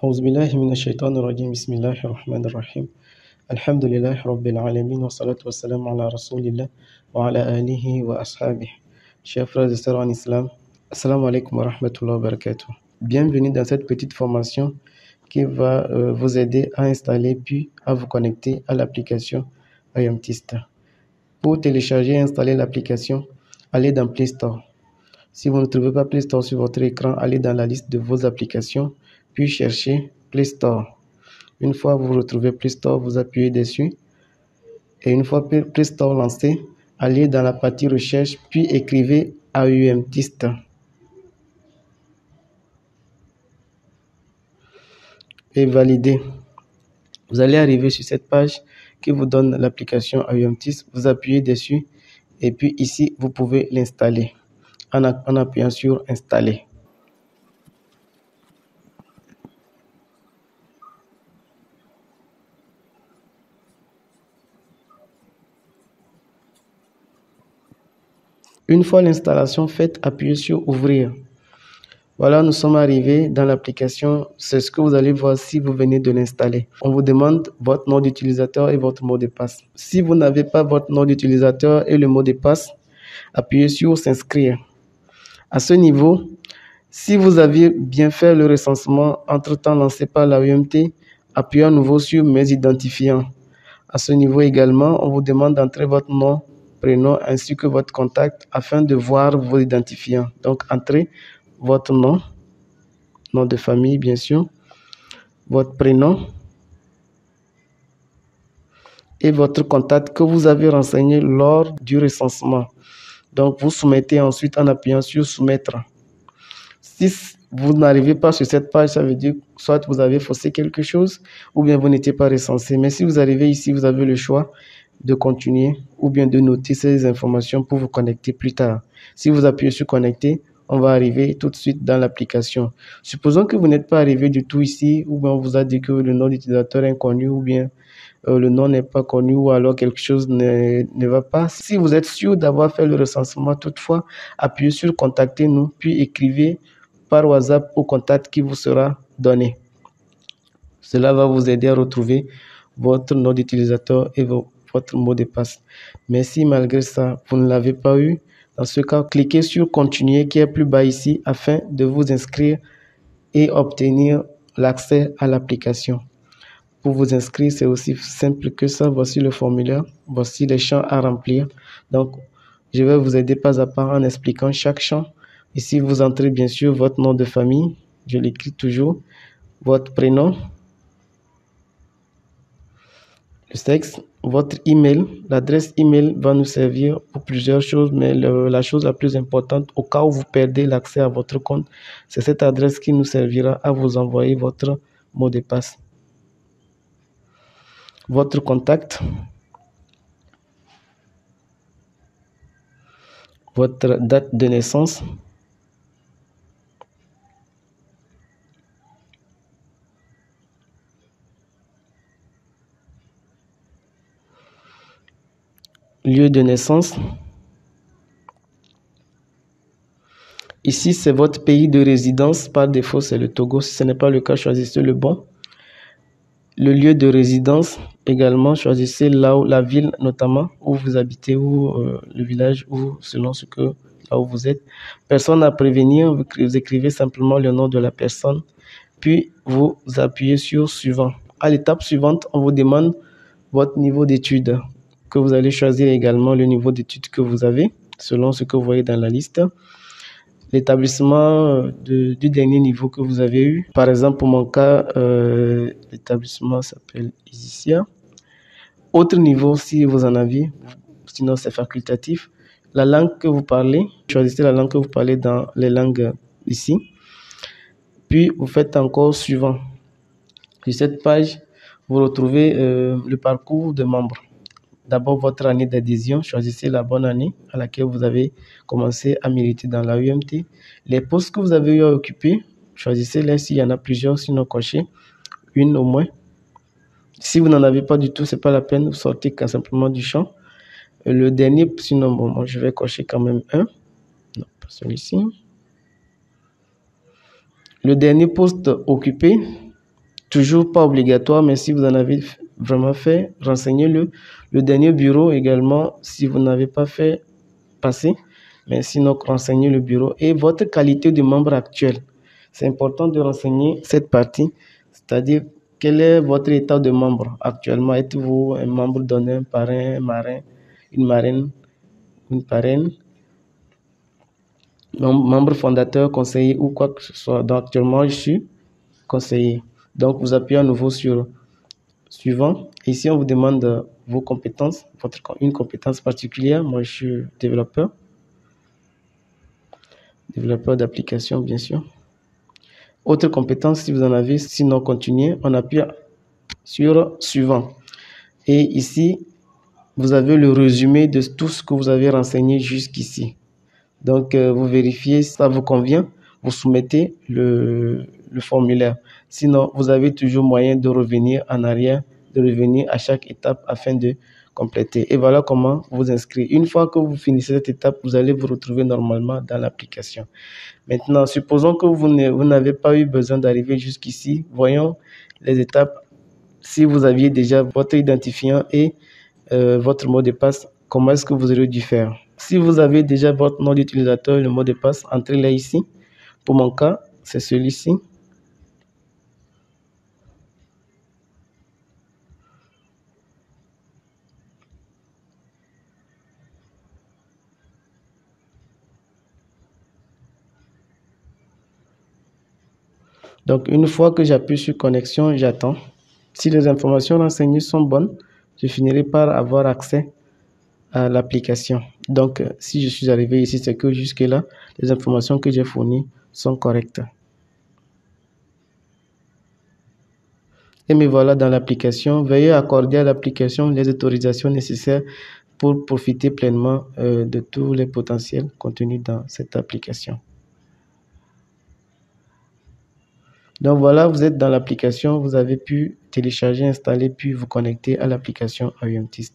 أعوذ بالله من الشيطان الرجيم بسم الله الرحمن الرحيم الحمد لله رب العالمين والصلاة والسلام على رسول الله وعلى آله وأصحابه. Chers frères et sœurs en islam, assalamu alaikum wa rahmatullahi wa barakatuh. Bienvenue dans cette petite formation qui va vous aider à installer puis à vous connecter à l'application IAMTIST. Pour télécharger et installer l'application, allez dans Play Store. Si vous ne trouvez pas Play Store sur votre écran, allez dans la liste de vos applications, puis cherchez Play Store. Une fois vous retrouvez Play Store, vous appuyez dessus. Et une fois Play Store lancé, allez dans la partie recherche, puis écrivez IAMTIST. Et validez. Vous allez arriver sur cette page qui vous donne l'application IAMTIST. Vous appuyez dessus et puis ici, vous pouvez l'installer en appuyant sur Installer. Une fois l'installation faite, appuyez sur Ouvrir. Voilà, nous sommes arrivés dans l'application. C'est ce que vous allez voir si vous venez de l'installer. On vous demande votre nom d'utilisateur et votre mot de passe. Si vous n'avez pas votre nom d'utilisateur et le mot de passe, appuyez sur S'inscrire. À ce niveau, si vous aviez bien fait le recensement entre-temps lancé par la IAMT, appuyez à nouveau sur Mes identifiants. À ce niveau également, on vous demande d'entrer votre nom, prénom ainsi que votre contact afin de voir vos identifiants. Donc, entrez votre nom, nom de famille bien sûr, votre prénom et votre contact que vous avez renseigné lors du recensement. Donc, vous soumettez ensuite en appuyant sur Soumettre. Si vous n'arrivez pas sur cette page, ça veut dire soit vous avez faussé quelque chose ou bien vous n'étiez pas recensé. Mais si vous arrivez ici, vous avez le choix de continuer ou bien de noter ces informations pour vous connecter plus tard. Si vous appuyez sur Connecter, on va arriver tout de suite dans l'application. Supposons que vous n'êtes pas arrivé du tout ici ou bien on vous a dit que le nom d'utilisateur est inconnu ou bien le nom n'est pas connu ou alors quelque chose ne va pas. Si vous êtes sûr d'avoir fait le recensement, toutefois, appuyez sur Contactez-nous puis écrivez par WhatsApp au contact qui vous sera donné. Cela va vous aider à retrouver votre nom d'utilisateur et votre mot de passe. Mais si malgré ça, vous ne l'avez pas eu, dans ce cas, cliquez sur Continuer qui est plus bas ici afin de vous inscrire et obtenir l'accès à l'application. Pour vous inscrire, c'est aussi simple que ça. Voici le formulaire, voici les champs à remplir. Donc, je vais vous aider pas à pas en expliquant chaque champ. Ici, vous entrez bien sûr votre nom de famille, je l'écris toujours, votre prénom, le sexe, votre email. L'adresse email va nous servir pour plusieurs choses, mais la chose la plus importante, au cas où vous perdez l'accès à votre compte, c'est cette adresse qui nous servira à vous envoyer votre mot de passe. Votre contact, votre date de naissance, lieu de naissance. Ici, c'est votre pays de résidence. Par défaut, c'est le Togo. Si ce n'est pas le cas, choisissez le bon. Le lieu de résidence également, choisissez là où, la ville notamment où vous habitez ou le village ou selon là où vous êtes. Personne à prévenir, vous écrivez simplement le nom de la personne, puis vous appuyez sur Suivant. À l'étape suivante, on vous demande votre niveau d'études, que vous allez choisir également le niveau d'études que vous avez, selon ce que vous voyez dans la liste. L'établissement du dernier niveau que vous avez eu. Par exemple, pour mon cas, l'établissement s'appelle Isicia. Autre niveau, si vous en avez, sinon c'est facultatif. La langue que vous parlez, choisissez la langue que vous parlez dans les langues ici. Puis, vous faites encore Suivant. Sur cette page, vous retrouvez le parcours de membres. D'abord, votre année d'adhésion. Choisissez la bonne année à laquelle vous avez commencé à militer dans la IAMT. Les postes que vous avez eu à occuper, choisissez-les s'il y en a plusieurs, sinon cochez une au moins. Si vous n'en avez pas du tout, ce n'est pas la peine, vous sortez simplement du champ. Le dernier, sinon, bon, moi, je vais cocher quand même un. Non, pas celui-ci. Le dernier poste occupé, toujours pas obligatoire, mais si vous en avez vraiment fait, renseignez-le. Le dernier bureau également, si vous n'avez pas fait, passez. Mais sinon, renseignez le bureau. Et votre qualité de membre actuel. C'est important de renseigner cette partie, c'est-à-dire quel est votre état de membre actuellement. Êtes-vous un membre d'honneur, parrain, marin, une marraine, une parraine, membre fondateur, conseiller ou quoi que ce soit. Donc actuellement, je suis conseiller. Donc vous appuyez à nouveau sur suivant. Ici, on vous demande vos compétences, une compétence particulière. Moi, je suis développeur d'application, bien sûr. Autre compétence, si vous en avez, sinon continuez, on appuie sur suivant. Et ici, vous avez le résumé de tout ce que vous avez renseigné jusqu'ici. Donc, vous vérifiez si ça vous convient, vous soumettez le formulaire. Sinon, vous avez toujours moyen de revenir en arrière, de revenir à chaque étape afin de compléter. Et voilà comment vous inscrire. Une fois que vous finissez cette étape, vous allez vous retrouver normalement dans l'application. Maintenant, supposons que vous n'avez pas eu besoin d'arriver jusqu'ici. Voyons les étapes. Si vous aviez déjà votre identifiant et votre mot de passe, comment est-ce que vous auriez dû faire? Si vous avez déjà votre nom d'utilisateur, le mot de passe, entrez-le ici. Pour mon cas, c'est celui-ci. Donc, une fois que j'appuie sur connexion, j'attends. Si les informations renseignées sont bonnes, je finirai par avoir accès à l'application. Donc, si je suis arrivé ici, c'est que jusque-là, les informations que j'ai fournies sont correctes. Et me voilà dans l'application. Veuillez accorder à l'application les autorisations nécessaires pour profiter pleinement de tous les potentiels contenus dans cette application. Donc voilà, vous êtes dans l'application, vous avez pu télécharger, installer, puis vous connecter à l'application IOMTIS.